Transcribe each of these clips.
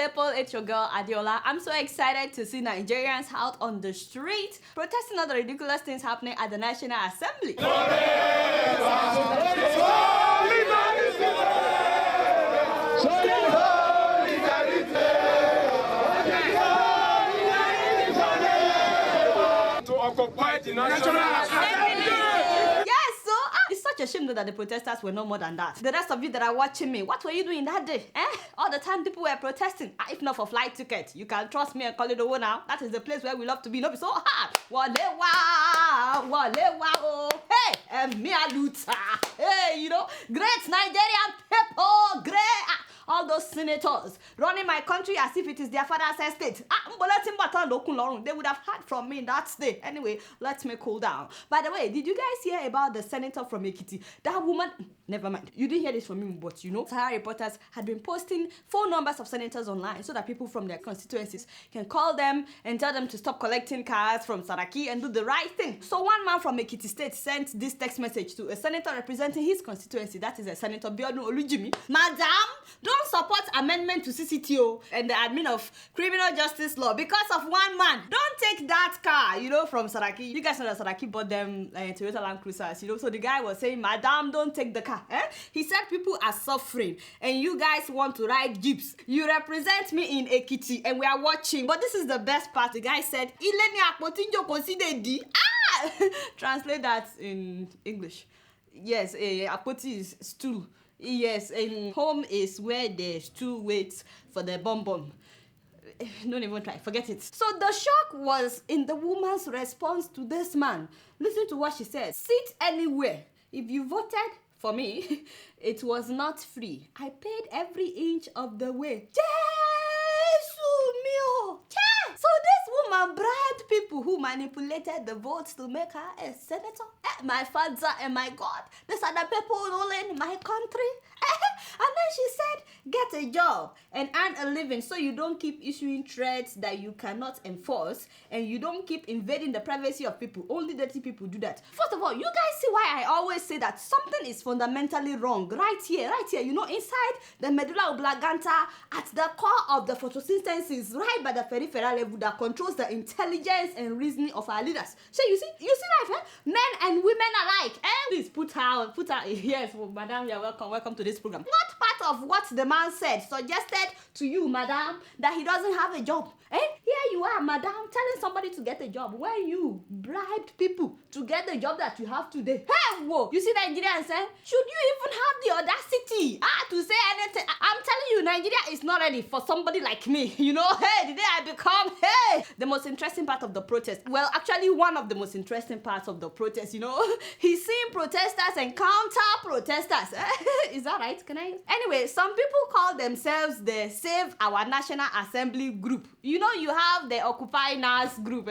people, it's your girl Adeola. I'm so excited to see Nigerians out on the street protesting all the ridiculous things happening at the National Assembly. To occupy the National Assembly. It's such a shame though that the protesters were no more than that. The rest of you that are watching me, what were you doing that day? All the time people were protesting. If not for flight tickets, you can trust me and call it over now. That is the place where we love to be. Not be so hard. Wale wa, oh, hey, me a luta. Hey, you know, great Nigerian people, great. All those senators running my country as if it is their father's estate. They would have heard from me in that state. Anyway, let me cool down. By the way, did you guys hear about the senator from Ekiti? That woman, never mind. You didn't hear this from me, but you know, Sahara reporters had been posting phone numbers of senators online so that people from their constituencies can call them and tell them to stop collecting cars from Saraki and do the right thing. So one man from Ekiti State sent this text message to a senator representing his constituency, that is a Senator Biodun Olujimi. Madam, don't support amendment to CCTO and the admin of criminal justice law because of one man. Don't take that car, you know, from Saraki. You guys know that Saraki bought them Toyota Land Cruisers, you know. So the guy was saying, Madam, don't take the car. He said people are suffering and you guys want to ride jeeps. You represent me in Ekiti and we are watching. But this is the best part. The guy said, translate that in English. Yes, apoti is stool. Yes, and home is where the stool waits for the bomb. Don't even try, forget it. So the shock was in the woman's response to this man. Listen to what she said. Sit anywhere. If you voted for me, it was not free. I paid every inch of the way. So this woman bribed people who manipulated the votes to make her a senator. My father and my God, these are the people ruling my country. And then she said, get a job and earn a living so you don't keep issuing threats that you cannot enforce and you don't keep invading the privacy of people. Only dirty people do that. First of all, you guys see why I always say that something is fundamentally wrong right here, you know, inside the medulla oblongata, at the core of the photosynthesis, right by the peripheral level that controls the intelligence and reasoning of our leaders. So you see life, men and women alike. Please put her, yes, madam, you're welcome to this program. What part of what the man said suggested to you, madam, that he doesn't have a job? Here you are, madam, telling somebody to get a job when you bribed people to get the job that you have today. Hey, whoa! You see Nigerians, should you even have the audacity to say anything? I'm telling you, Nigeria is not ready for somebody like me. You know, the day I become, the most interesting part of the protest. Well, actually, one of the most interesting parts of the protest, you know, he's seeing protesters and counter-protesters. Is that right? Can I? Anyway, some people call themselves the Save Our National Assembly group. You know, you have the Occupy NAS group,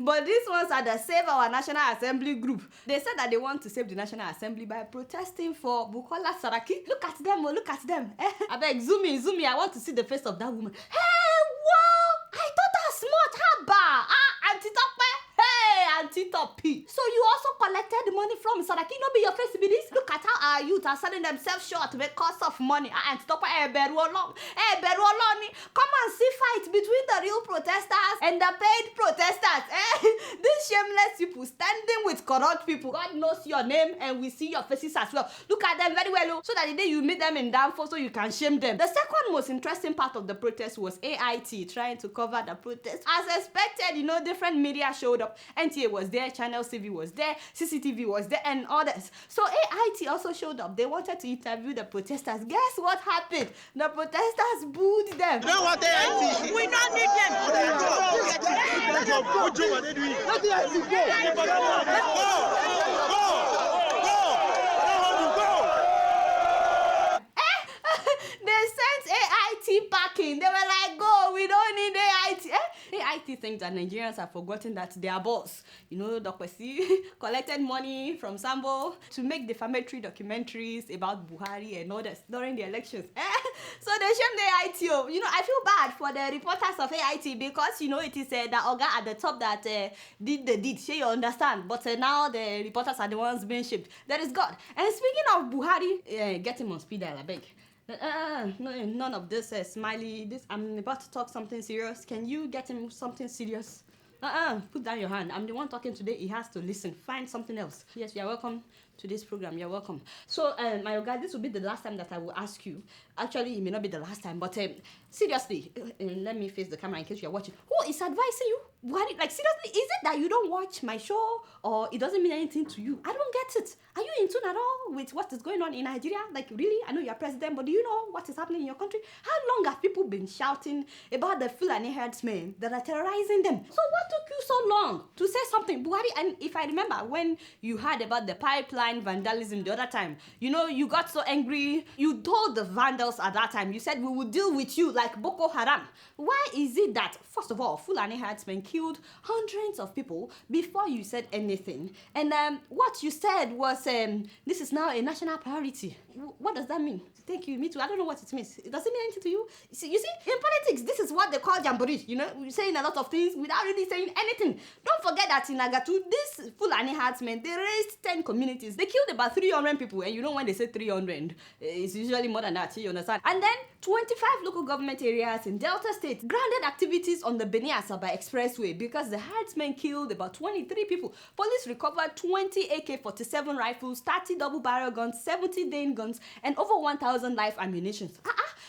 but these ones are the Save Our National Assembly group. They said that they want to save the National Assembly by protesting for Bukola Saraki. Look at them, look at them. I beg, zoom in, I want to see the face of that woman. Hey, whoa! I thought that smart, haba! Anti-top. So you also collected the money from Saraki, no be your face be this? Look at how our youth are selling themselves short because of money. Anti-top, come and see fight between the real protesters and the paid protesters. These shameless people standing with corrupt people. God knows your name and we see your faces as well. Look at them very well, so that the day you meet them in downfall so you can shame them. The second most interesting part of the protest was AIT trying to cover the protest. As expected, you know, different media showed up. NTA was there, Channel CV was there, CCTV was there, and others. So AIT also showed up. They wanted to interview the protesters. Guess what happened? The protesters booed them. We don't want AIT. We don't need them. Let the AIT They sent AIT packing. They were like, go, we don't need AIT. AIT thinks that Nigerians have forgotten that their boss, you know, Dokwesi, collected money from Sambo to make defamatory documentaries about Buhari and others during the elections. So they shamed the AIT. You know, I feel bad for the reporters of AIT because, you know, it is the Oga at the top that did the deed. Sure, you understand. But now the reporters are the ones being shamed. There is God. And speaking of Buhari, get him on speed dial, I beg. No, none of this, Smiley. This I'm about to talk something serious. Can you get him something serious? Put down your hand. I'm the one talking today. He has to listen. Find something else. Yes, you're welcome to this program. You're welcome. So, my guy, this will be the last time that I will ask you. Actually, it may not be the last time, but seriously, let me face the camera in case you're watching. Who is advising you? What? Like, seriously, is it that you don't watch my show or it doesn't mean anything to you? I don't get it. Are you in tune at all with what is going on in Nigeria? Like, really? I know you're president, but do you know what is happening in your country? How long have people been shouting about the Fulani Herdsmen that are terrorizing them? So what took you so long to say something? Buhari, and if I remember when you heard about the pipeline vandalism the other time, you know, you got so angry. You told the vandals at that time, you said, we will deal with you like Boko Haram. Why is it that, first of all, Fulani Herdsmen killed hundreds of people before you said anything? And what you said was, this is now a national priority. What does that mean? Thank you, me too. I don't know what it means. It doesn't mean anything to you. You see, in politics, this is what they call jamboree. You know, we're saying a lot of things without really saying anything. Don't forget that in Agatu, this Fulani Herdsmen, they raised 10 communities. They killed about 300 people. And you know when they say 300, it's usually more than that, you understand? And then 25 local government areas in Delta State grounded activities on the Benin-Asaba Expressway because the herdsmen killed about 23 people. Police recovered 20 AK-47 rifles, 30 double-barrel guns, 70 Dane guns, and over 1,000 live ammunition.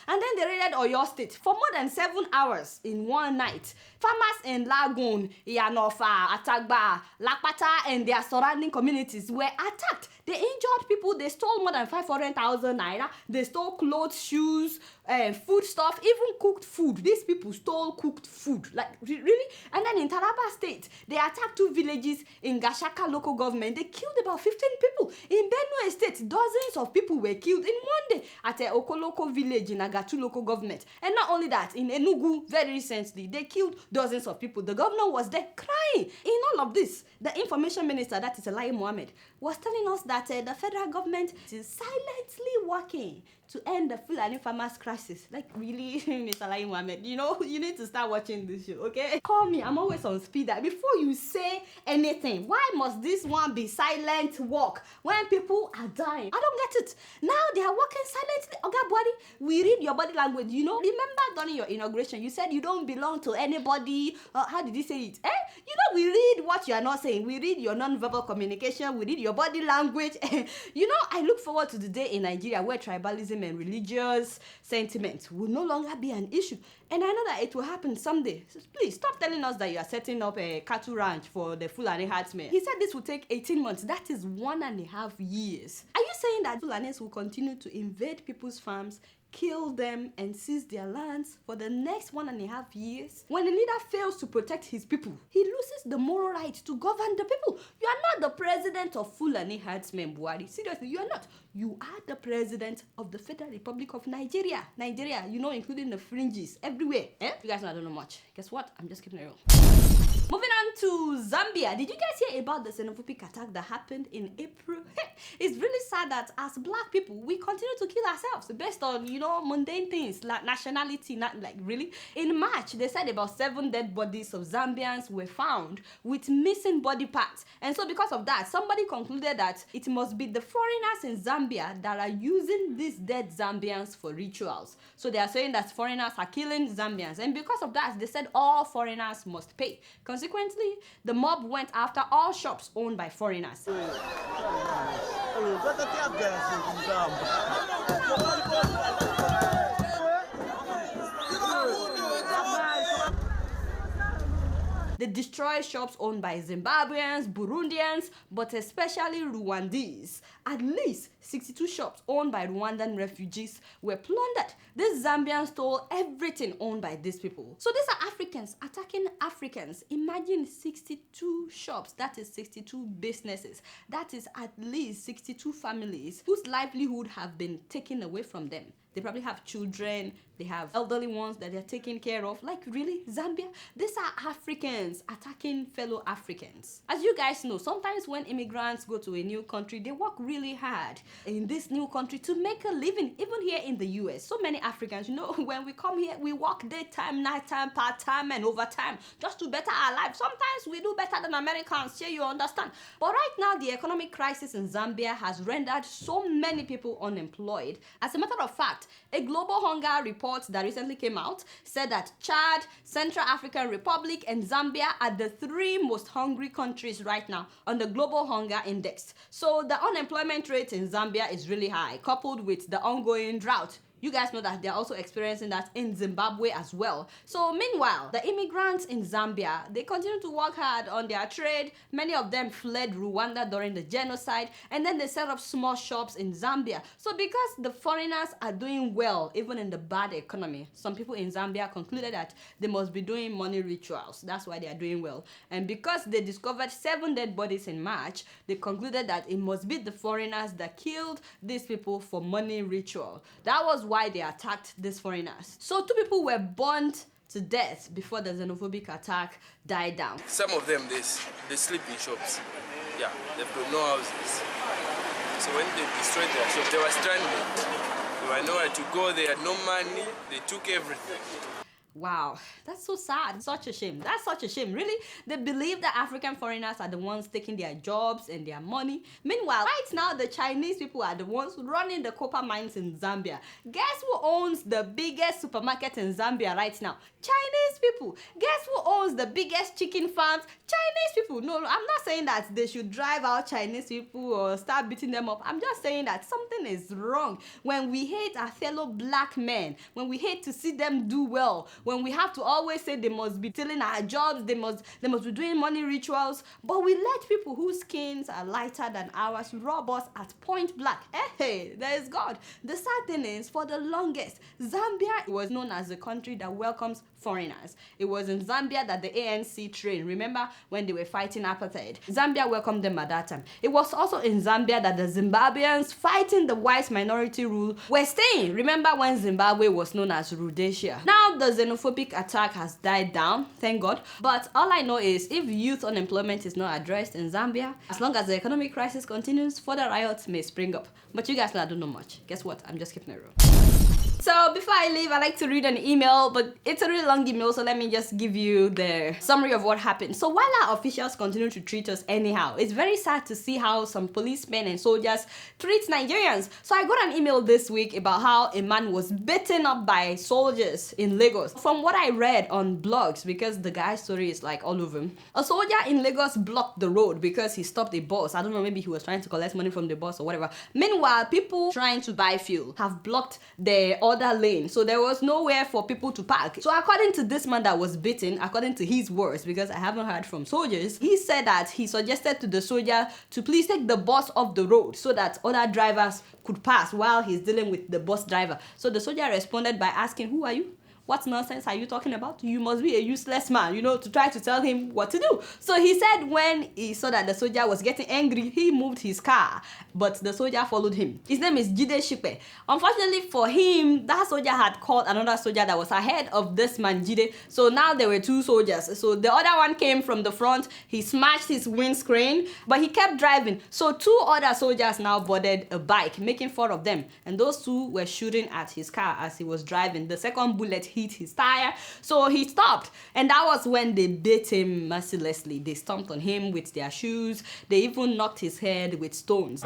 And then they raided Oyo State for more than 7 hours in one night. Farmers in Lagoon, Iyanofa, Atagba, Lakpata, and their surrounding communities were attacked. They injured people. They stole more than 500,000 naira. They stole clothes, shoes, food stuff, even cooked food. These people stole cooked food. Like, really? And then in Taraba State, they attacked 2 villages in Gashaka local government. They killed about 15 people. In Benue State, dozens of people were killed in one day at a Okoloko village in Agatu local government. And not only that, in Enugu, very recently, they killed dozens of people. The governor was there crying. In all of this, the information minister, that is Elijah Mohammed, was telling us that the federal government is silently working to end the Fulani farmers crisis. Like, really, Mr. Lai Mohammed, you know, you need to start watching this show, okay? Call me, I'm always on speed dial. Before you say anything, why must this one be silent work when people are dying? I don't get it. Now they are working silently. Okay, buddy, we read your body language, you know? Remember during your inauguration, you said you don't belong to anybody. How did you say it? You know, we read what you are not saying. We read your non-verbal communication. We read your body language. You know, I look forward to the day in Nigeria where tribalism and religious sentiments will no longer be an issue. And I know that it will happen someday. So please, stop telling us that you are setting up a cattle ranch for the Fulani Herdsmen. He said this will take 18 months. That is 1.5 years. Are you saying that Fulanis will continue to invade people's farms, kill them, and seize their lands for the next 1.5 years? When a leader fails to protect his people, he loses the moral right to govern the people. You are not the president of Fulani Herdsmen, Buhari. Seriously, you are not. You are the president of the Federal Republic of Nigeria. Nigeria, you know, including the fringes, everywhere. You guys know I don't know much. Guess what? I'm just keeping it real. Moving on to Zambia. Did you guys hear about the xenophobic attack that happened in April? It's really sad that as black people, we continue to kill ourselves based on, you know, mundane things like nationality, not like really. In March, they said about 7 dead bodies of Zambians were found with missing body parts. And so because of that, somebody concluded that it must be the foreigners in Zambia that are using these dead Zambians for rituals. So they are saying that foreigners are killing Zambians. And because of that, they said all foreigners must pay. Consequently, the mob went after all shops owned by foreigners. They destroyed shops owned by Zimbabweans, Burundians, but especially Rwandans. At least 62 shops owned by Rwandan refugees were plundered. These Zambians stole everything owned by these people. So these are Africans attacking Africans. Imagine 62 shops, that is 62 businesses. That is at least 62 families whose livelihood have been taken away from them. They probably have children, They have elderly ones that they're taking care of. Like, really? Zambia? These are Africans attacking fellow Africans. As you guys know, sometimes when immigrants go to a new country, they work really hard in this new country to make a living. Even here in the US, so many Africans, you know, when we come here, we work daytime, nighttime, part-time, and overtime just to better our life. Sometimes we do better than Americans, sure, you understand. But right now, the economic crisis in Zambia has rendered so many people unemployed. As a matter of fact, a global hunger report that recently came out said that Chad, Central African Republic, and Zambia are the 3 most hungry countries right now on the global hunger index. So the unemployment rate in Zambia is really high, coupled with the ongoing drought. You guys know that they're also experiencing that in Zimbabwe as well. So meanwhile, the immigrants in Zambia, they continue to work hard on their trade. Many of them fled Rwanda during the genocide, and then they set up small shops in Zambia. So because the foreigners are doing well, even in the bad economy, some people in Zambia concluded that they must be doing money rituals. That's why they are doing well. And because they discovered 7 dead bodies in March, they concluded that it must be the foreigners that killed these people for money ritual. That was why they attacked these foreigners. So 2 people were burnt to death before the xenophobic attack died down. Some of them, they sleep in shops. Yeah, they've got no houses. So when they destroyed their shop, they were stranded. They were nowhere to go, they had no money, they took everything. Wow, that's so sad. Such a shame. That's such a shame. Really, they believe that African foreigners are the ones taking their jobs and their money. Meanwhile, right now, the Chinese people are the ones running the copper mines in Zambia. Guess who owns the biggest supermarket in Zambia right now? Chinese people. Guess who owns the biggest chicken farms? Chinese people. No, I'm not saying that they should drive out Chinese people or start beating them up. I'm just saying that something is wrong when we hate our fellow black men, when we hate to see them do well, when we have to always say they must be stealing our jobs, they must be doing money rituals, but we let people whose skins are lighter than ours rob us at point blank. Hey, there is God. The sad thing is, for the longest, Zambia was known as a country that welcomes foreigners. It was in Zambia that the ANC trained. Remember when they were fighting apartheid? Zambia welcomed them at that time. It was also in Zambia that the Zimbabweans fighting the white minority rule were staying. Remember when Zimbabwe was known as Rhodesia? Now the xenophobic attack has died down, thank God. But all I know is if youth unemployment is not addressed in Zambia, as long as the economic crisis continues, further riots may spring up. But you guys know I don't know much. Guess what? I'm just keeping it real. So before I leave, I like to read an email, but it's a really long email, so let me just give you the summary of what happened. So while our officials continue to treat us anyhow, it's very sad to see how some policemen and soldiers treat Nigerians. So I got an email this week about how a man was beaten up by soldiers in Lagos. From what I read on blogs, because the guy's story is like all over, a soldier in Lagos blocked the road because he stopped a bus. I don't know, maybe he was trying to collect money from the bus or whatever. Meanwhile, people trying to buy fuel have blocked the other lane, so there was nowhere for people to park. So according to this man that was beaten, according to his words, because I haven't heard from soldiers, he said that he suggested to the soldier to please take the bus off the road so that other drivers could pass while he's dealing with the bus driver. So the soldier responded by asking, "Who are you? What nonsense are you talking about? You must be a useless man," to try to tell him what to do. So he said when he saw that the soldier was getting angry, he moved his car, but the soldier followed him. His name is Jide Shipe. Unfortunately for him, that soldier had called another soldier that was ahead of this man, Jide. So now there were 2 soldiers. So the other one came from the front, he smashed his windscreen, but he kept driving. So 2 other soldiers now boarded a bike, making 4 of them. And those 2 were shooting at his car as he was driving. The second bullet hit his tire, so he stopped, and that was when they beat him mercilessly. They stomped on him with their shoes. They even knocked his head with stones.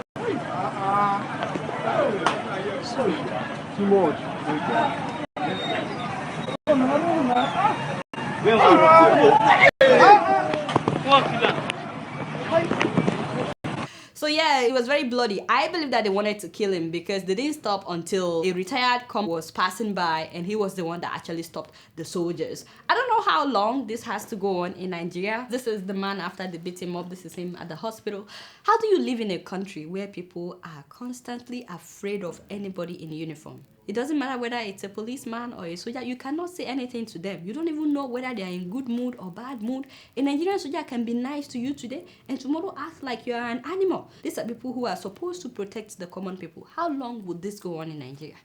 So yeah, it was very bloody. I believe that they wanted to kill him because they didn't stop until a retired cop was passing by, and he was the one that actually stopped the soldiers. I don't know how long this has to go on in Nigeria. This is the man after they beat him up. This is him at the hospital. How do you live in a country where people are constantly afraid of anybody in uniform? It doesn't matter whether it's a policeman or a soldier, you cannot say anything to them. You don't even know whether they are in good mood or bad mood. A Nigerian soldier can be nice to you today and tomorrow act like you are an animal. These are people who are supposed to protect the common people. How long would this go on in Nigeria?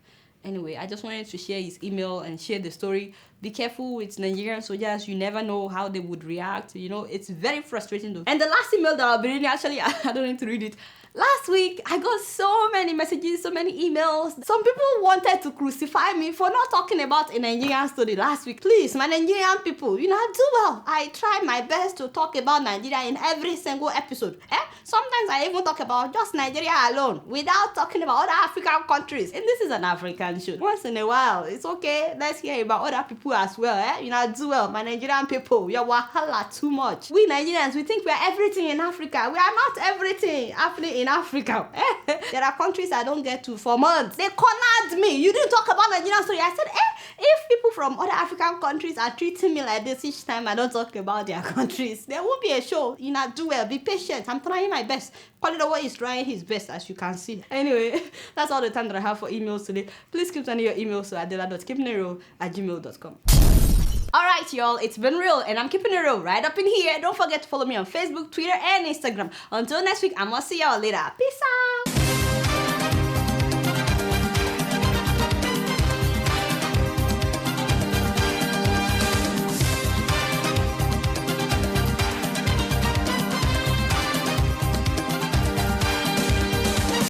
Anyway, I just wanted to share his email and share the story. Be careful with Nigerian soldiers. You never know how they would react. You know, it's very frustrating though. And the last email that I'll be reading, actually, I don't need to read it. Last week, I got so many messages, so many emails. Some people wanted to crucify me for not talking about a Nigerian story last week. Please, my Nigerian people, you know, I do well. I try my best to talk about Nigeria in every single episode. Sometimes I even talk about just Nigeria alone without talking about other African countries. And this is an African show. Once in a while, it's okay. Let's hear about other people as well. You know, I do well. My Nigerian people, you're wahala too much. We Nigerians, we think we are everything in Africa. We are not everything happening in Africa. There are countries I don't get to for months. They cornered me. You didn't talk about Nigerian story. I said, if people from other African countries are treating me like this each time I don't talk about their countries, there won't be a show. You know, do well. Be patient. I'm trying my best. Qualidowo is trying his best, as you can see. Anyway, that's all the time that I have for emails today. Please keep sending your emails to adeola.keepingitreal@gmail.com. Alright, y'all, it's been real, and I'm keeping it real right up in here. Don't forget to follow me on Facebook, Twitter, and Instagram. Until next week, I'm gonna see y'all later. Peace out!